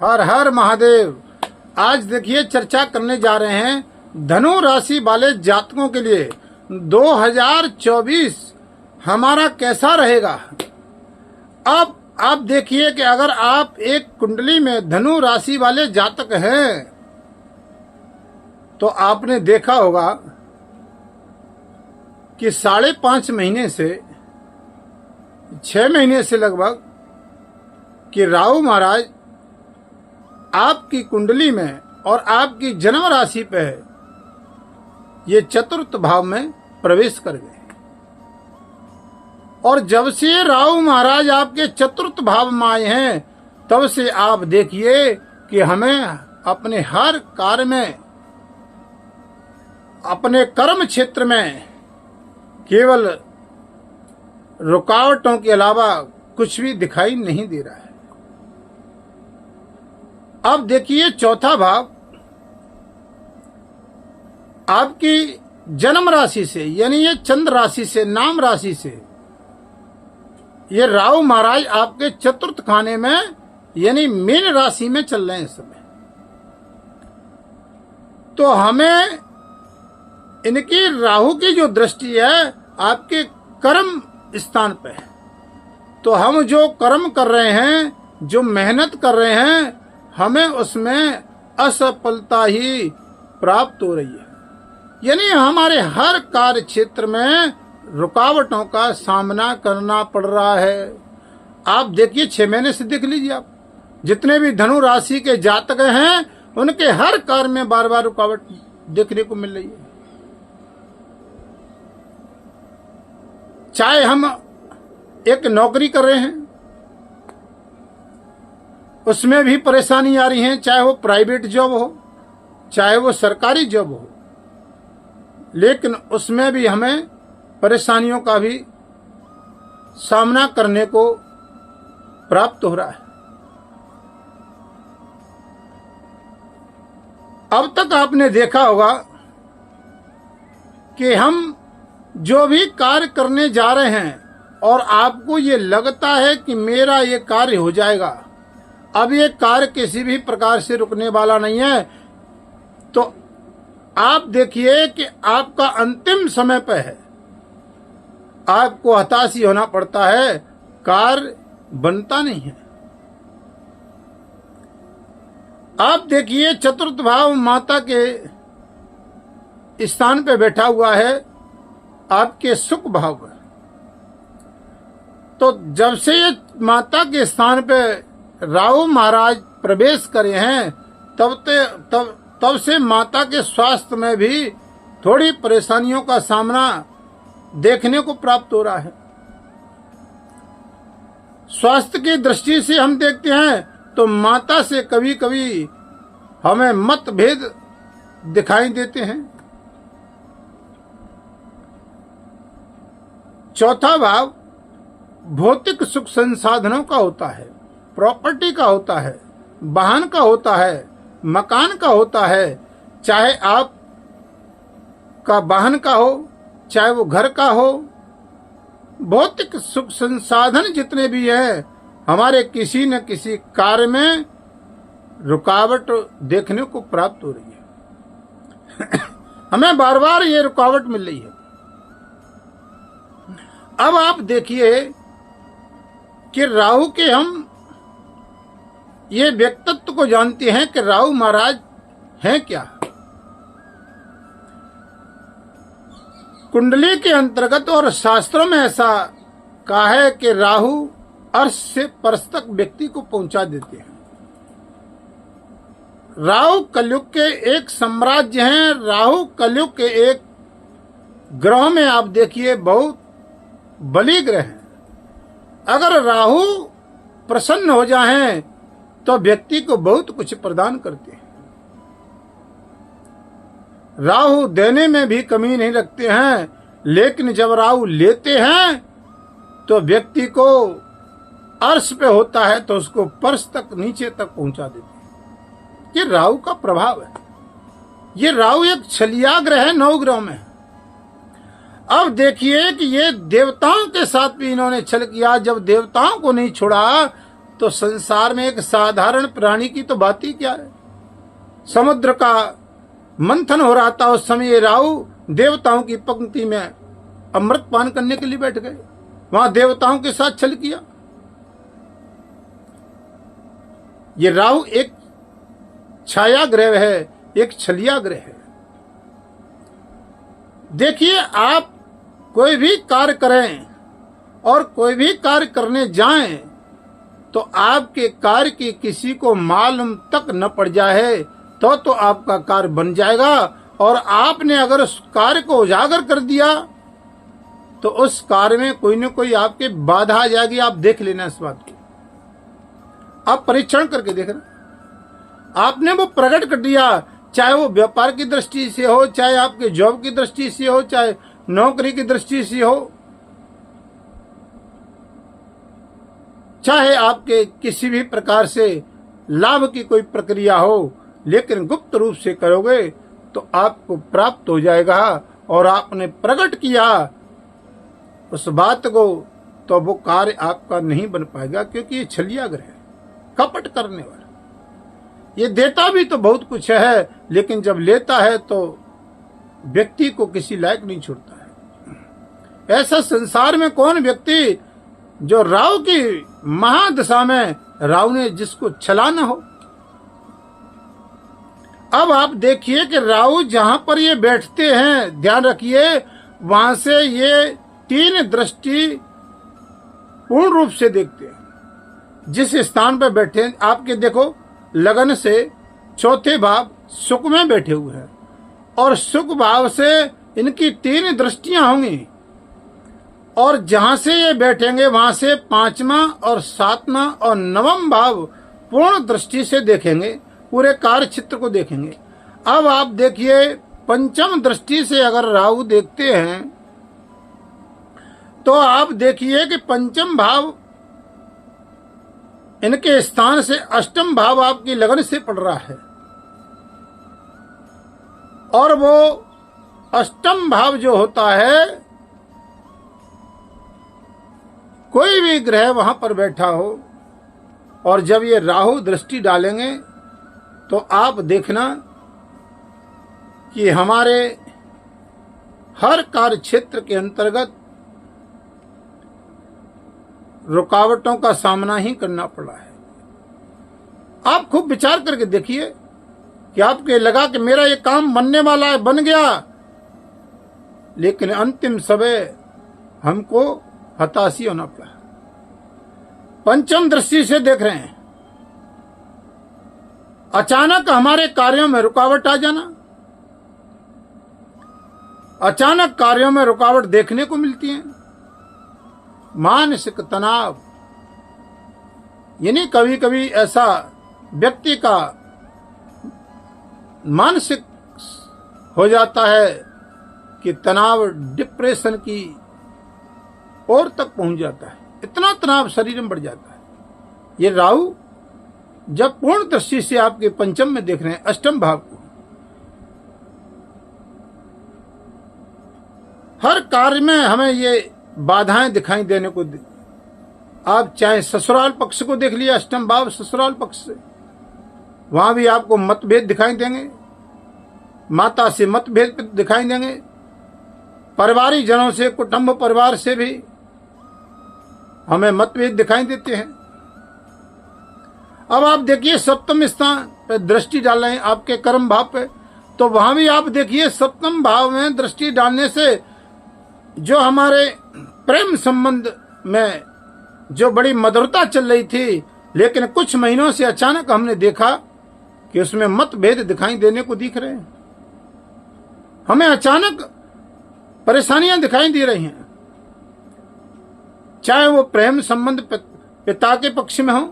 हर हर महादेव। आज देखिए चर्चा करने जा रहे हैं धनु राशि वाले जातकों के लिए 2024 हमारा कैसा रहेगा। अब आप देखिए कि अगर आप एक कुंडली में धनु राशि वाले जातक हैं तो आपने देखा होगा कि 5.5 महीने से 6 महीने से लगभग कि राहु महाराज आपकी कुंडली में और आपकी जन्म राशि पे है, ये चतुर्थ भाव में प्रवेश कर गए। और जब से राहु महाराज आपके चतुर्थ भाव में आए हैं तब से आप देखिए कि हमें अपने हर कार्य में, अपने कर्म क्षेत्र में केवल रुकावटों के अलावा कुछ भी दिखाई नहीं दे रहा है। अब देखिए चौथा भाव आपकी जन्म राशि से, यानी ये चंद्र राशि से, नाम राशि से, ये राहु महाराज आपके चतुर्थ खाने में यानी मीन राशि में चल रहे हैं इस समय। तो हमें इनकी राहु की जो दृष्टि है आपके कर्म स्थान पे है, तो हम जो कर्म कर रहे हैं, जो मेहनत कर रहे हैं, हमें उसमें असफलता ही प्राप्त हो रही है। यानी हमारे हर कार्य क्षेत्र में रुकावटों का सामना करना पड़ रहा है। आप देखिए 6 महीने से देख लीजिए, आप जितने भी धनु राशि के जातक हैं उनके हर कार्य में बार बार रुकावट देखने को मिल रही है। चाहे हम एक नौकरी कर रहे हैं उसमें भी परेशानी आ रही है, चाहे वो प्राइवेट जॉब हो चाहे वो सरकारी जॉब हो, लेकिन उसमें भी हमें परेशानियों का भी सामना करने को प्राप्त हो रहा है। अब तक आपने देखा होगा कि हम जो भी कार्य करने जा रहे हैं और आपको ये लगता है कि मेरा ये कार्य हो जाएगा, अब ये कार्य किसी भी प्रकार से रुकने वाला नहीं है, तो आप देखिए कि आपका अंतिम समय पे है, आपको हताशी होना पड़ता है, कार्य बनता नहीं है। आप देखिए चतुर्थ भाव माता के स्थान पे बैठा हुआ है आपके सुख भाव पर। तो जब से ये माता के स्थान पे राहु महाराज प्रवेश करे हैं तब से माता के स्वास्थ्य में भी थोड़ी परेशानियों का सामना देखने को प्राप्त हो रहा है। स्वास्थ्य की दृष्टि से हम देखते हैं तो माता से कभी कभी हमें मतभेद दिखाई देते हैं। चौथा भाव भौतिक सुख संसाधनों का होता है, प्रॉपर्टी का होता है, वाहन का होता है, मकान का होता है, चाहे आप का वाहन का हो चाहे वो घर का हो, भौतिक सुख संसाधन जितने भी हैं हमारे किसी न किसी कार्य में रुकावट देखने को प्राप्त हो रही है। हमें बार बार ये रुकावट मिल रही है। अब आप देखिए कि राहु के हम ये व्यक्तित्व को जानते हैं कि राहु महाराज हैं क्या। कुंडली के अंतर्गत और शास्त्रों में ऐसा कहा है कि राहु अर्श से परश तक व्यक्ति को पहुंचा देते हैं। राहु कलयुग के एक साम्राज्य हैं। राहु कलयुग के एक ग्रह में आप देखिए बहुत बली ग्रह है। अगर राहु प्रसन्न हो जाएं तो व्यक्ति को बहुत कुछ प्रदान करते हैं। राहु देने में भी कमी नहीं रखते हैं, लेकिन जब राहु लेते हैं तो व्यक्ति को अर्श पे होता है तो उसको परश तक, नीचे तक पहुंचा देते हैं। ये राहु का प्रभाव है। ये राहु एक छलिया ग्रह है 9 ग्रह में। अब देखिए कि ये देवताओं के साथ भी इन्होंने छल किया। जब देवताओं को नहीं छोड़ा तो संसार में एक साधारण प्राणी की तो बात ही क्या है। समुद्र का मंथन हो रहा था, उस समय ये राहु देवताओं की पंक्ति में अमृत पान करने के लिए बैठ गए, वहां देवताओं के साथ छल किया। ये राहु एक छाया ग्रह है, एक छलिया ग्रह है। देखिए, आप कोई भी कार्य करें और कोई भी कार्य करने जाएं तो आपके कार्य की किसी को मालूम तक न पड़ जाए तो आपका कार्य बन जाएगा। और आपने अगर उस कार्य को उजागर कर दिया तो उस कार्य में कोई न कोई आपके बाधा आ जाएगी। आप देख लेना इस बात को, आप परीक्षण करके देखना। आपने वो प्रकट कर दिया, चाहे वो व्यापार की दृष्टि से हो, चाहे आपके जॉब की दृष्टि से हो, चाहे नौकरी की दृष्टि से हो, चाहे आपके किसी भी प्रकार से लाभ की कोई प्रक्रिया हो, लेकिन गुप्त रूप से करोगे तो आपको प्राप्त हो जाएगा। और आपने प्रकट किया उस बात को तो वो कार्य आपका नहीं बन पाएगा, क्योंकि ये छलिया ग्रह है, कपट करने वाला। ये देता भी तो बहुत कुछ है, लेकिन जब लेता है तो व्यक्ति को किसी लायक नहीं छोड़ता है। ऐसा संसार में कौन व्यक्ति जो राहु की महादशा में राहु ने जिसको छलाना हो। अब आप देखिए कि राहु जहां पर ये बैठते हैं, ध्यान रखिए, वहां से ये 3 दृष्टि पूर्ण रूप से देखते हैं। जिस स्थान पर बैठे हैं, आपके देखो लगन से 4थे भाव सुख में बैठे हुए हैं और सुख भाव से इनकी 3 दृष्टियां होंगी। और जहां से ये बैठेंगे वहां से 5वां और 7वां और 9वां भाव पूर्ण दृष्टि से देखेंगे, पूरे कार्य क्षेत्र को देखेंगे। अब आप देखिए, 5वीं दृष्टि से अगर राहु देखते हैं तो आप देखिए कि 5वां भाव इनके स्थान से 8वां भाव आपकी लगन से पड़ रहा है। और वो 8वां भाव जो होता है, कोई भी ग्रह वहां पर बैठा हो और जब ये राहु दृष्टि डालेंगे तो आप देखना कि हमारे हर कार्य क्षेत्र के अंतर्गत रुकावटों का सामना ही करना पड़ा है। आप खूब विचार करके देखिए कि आपके लगा कि मेरा ये काम बनने वाला है, बन गया, लेकिन अंतिम समय हमको हताशी होना पड़ा। 5वीं दृष्टि से देख रहे हैं, अचानक हमारे कार्यों में रुकावट आ जाना। अचानक कार्यों में रुकावट देखने को मिलती है। मानसिक तनाव, यानी कभी कभी ऐसा व्यक्ति का मानसिक हो जाता है कि तनाव डिप्रेशन की ओर तक पहुंच जाता है, इतना तनाव शरीर में बढ़ जाता है। ये राहु जब पूर्ण दृष्टि से आपके 5म में देख रहे हैं, 8वें भाव को, हर कार्य में हमें ये बाधाएं दिखाई देने को आप चाहे ससुराल पक्ष को देख लिया, 8वां भाव ससुराल पक्ष से, वहां भी आपको मतभेद दिखाई देंगे, माता से मतभेद दिखाई देंगे, पारिवारिक जनों से, कुटुंब परिवार से भी हमें मतभेद दिखाई देते हैं। अब आप देखिए 7वें स्थान पे दृष्टि डाल रहे हैं आपके कर्म भाव पे, तो वहां भी आप देखिए 7वें भाव में दृष्टि डालने से जो हमारे प्रेम संबंध में जो बड़ी मधुरता चल रही थी, लेकिन कुछ महीनों से अचानक हमने देखा कि उसमें मतभेद दिखाई देने को दिख रहे हैं। हमें अचानक परेशानियां दिखाई दे रही हैं, चाहे वो प्रेम संबंध पिता के पक्ष में हो,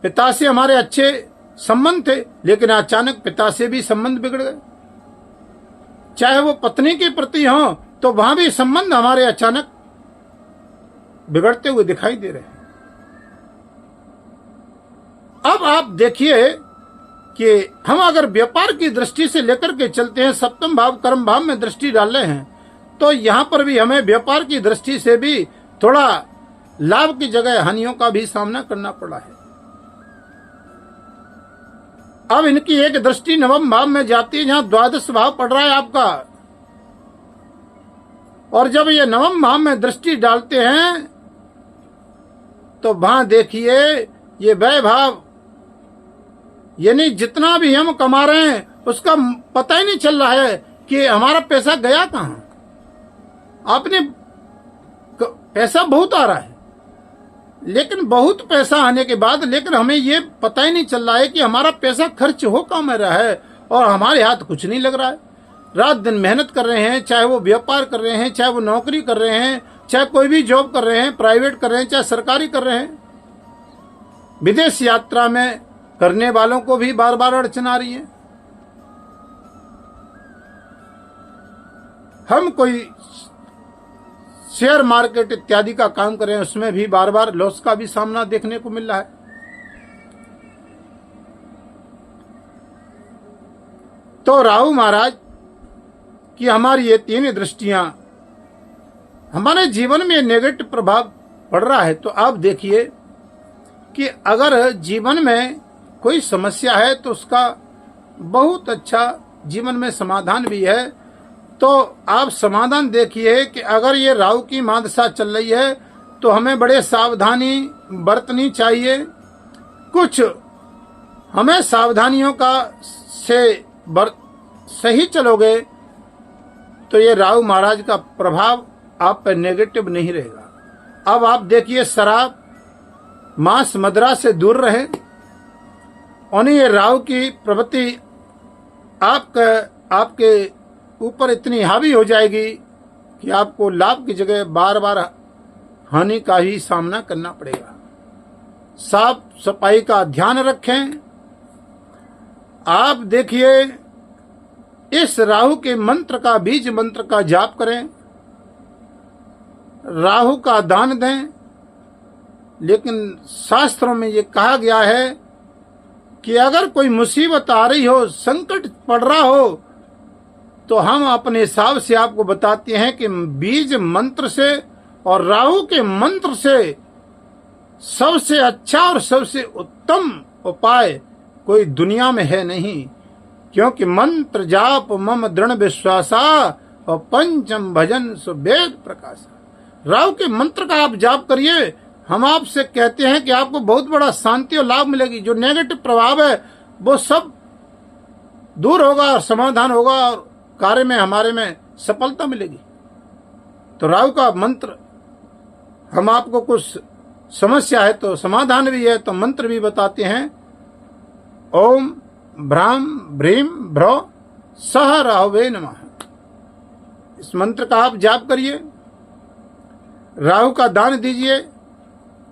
पिता से हमारे अच्छे संबंध थे लेकिन अचानक पिता से भी संबंध बिगड़ गए, चाहे वो पत्नी के प्रति हो तो वहां भी संबंध हमारे अचानक बिगड़ते हुए दिखाई दे रहे हैं। अब आप देखिए कि हम अगर व्यापार की दृष्टि से लेकर के चलते हैं, 7वें भाव कर्म भाव में दृष्टि डाल रहे हैं, तो यहां पर भी हमें व्यापार की दृष्टि से भी थोड़ा लाभ की जगह हानियों का भी सामना करना पड़ा है। अब इनकी एक दृष्टि नवम भाव में जाती है, जहां द्वादश भाव पड़ रहा है आपका, और जब ये नवम भाव में दृष्टि डालते हैं तो वहां देखिए ये व्यय भाव, यानी जितना भी हम कमा रहे हैं उसका पता ही नहीं चल रहा है कि हमारा पैसा गया कहां। आपने पैसा बहुत आ रहा है, लेकिन बहुत पैसा आने के बाद लेकिन हमें ये पता ही नहीं चल रहा है कि हमारा पैसा खर्च हो कहां में रहा है, और हमारे हाथ कुछ नहीं लग रहा है। रात दिन मेहनत कर रहे हैं, चाहे वो व्यापार कर रहे हैं, चाहे वो नौकरी कर रहे हैं, चाहे कोई भी जॉब कर रहे हैं, प्राइवेट कर रहे हैं, चाहे सरकारी कर रहे हैं। विदेश यात्रा में करने वालों को भी बार बार अड़चन आ रही है। हम कोई शेयर मार्केट इत्यादि का काम कर रहे हैं, उसमें भी बार बार लॉस का भी सामना देखने को मिल रहा है। तो राहु महाराज कि हमारी ये तीन दृष्टियां हमारे जीवन में नेगेटिव प्रभाव पड़ रहा है। तो आप देखिए कि अगर जीवन में कोई समस्या है तो उसका बहुत अच्छा जीवन में समाधान भी है। तो आप समाधान देखिए कि अगर ये राहु की महादशा चल रही है तो हमें बड़े सावधानी बरतनी चाहिए। कुछ हमें सावधानियों का से सही चलोगे तो ये राहु महाराज का प्रभाव आप पर नेगेटिव नहीं रहेगा। अब आप देखिए शराब मांस मदिरा से दूर रहे, और ये राहु की प्रवृत्ति आपके ऊपर इतनी हावी हो जाएगी कि आपको लाभ की जगह बार बार हानि का ही सामना करना पड़ेगा। साफ सफाई का ध्यान रखें। आप देखिए इस राहु के मंत्र का, बीज मंत्र का जाप करें, राहु का दान दें। लेकिन शास्त्रों में ये कहा गया है कि अगर कोई मुसीबत आ रही हो, संकट पड़ रहा हो, तो हम अपने हिसाब से आपको बताते हैं कि बीज मंत्र से और राहु के मंत्र से सबसे अच्छा और सबसे उत्तम उपाय कोई दुनिया में है नहीं। क्योंकि मंत्र जाप मम दृढ़ विश्वासा और पंचम भजन सुवेद प्रकाशा। राहु के मंत्र का आप जाप करिए। हम आपसे कहते हैं कि आपको बहुत बड़ा शांति और लाभ मिलेगी। जो नेगेटिव प्रभाव है वो सब दूर होगा और समाधान होगा और कार्य में हमारे में सफलता मिलेगी। तो राहु का मंत्र, हम आपको कुछ समस्या है तो समाधान भी है तो मंत्र भी बताते हैं। ओम भ्राम भ्रीम भ्रो सह राहुवे नमः। इस मंत्र का आप जाप करिए, राहु का दान दीजिए।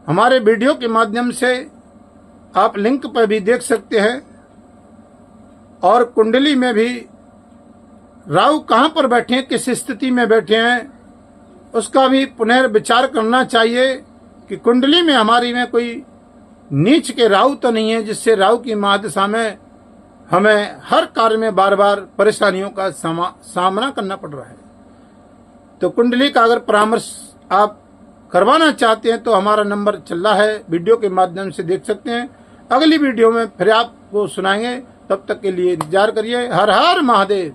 हमारे वीडियो के माध्यम से आप लिंक पर भी देख सकते हैं, और कुंडली में भी राहु कहां पर बैठे हैं, किस स्थिति में बैठे हैं, उसका भी पुनर्विचार करना चाहिए कि कुंडली में हमारी में कोई नीच के राहु तो नहीं है, जिससे राहु की महादशा में हमें हर कार्य में बार बार परेशानियों का सामना करना पड़ रहा है। तो कुंडली का अगर परामर्श आप करवाना चाहते हैं तो हमारा नंबर चल रहा है, वीडियो के माध्यम से देख सकते हैं। अगली वीडियो में फिर आपको सुनाएंगे, तब तक के लिए इंतजार करिए। हर हर महादेव।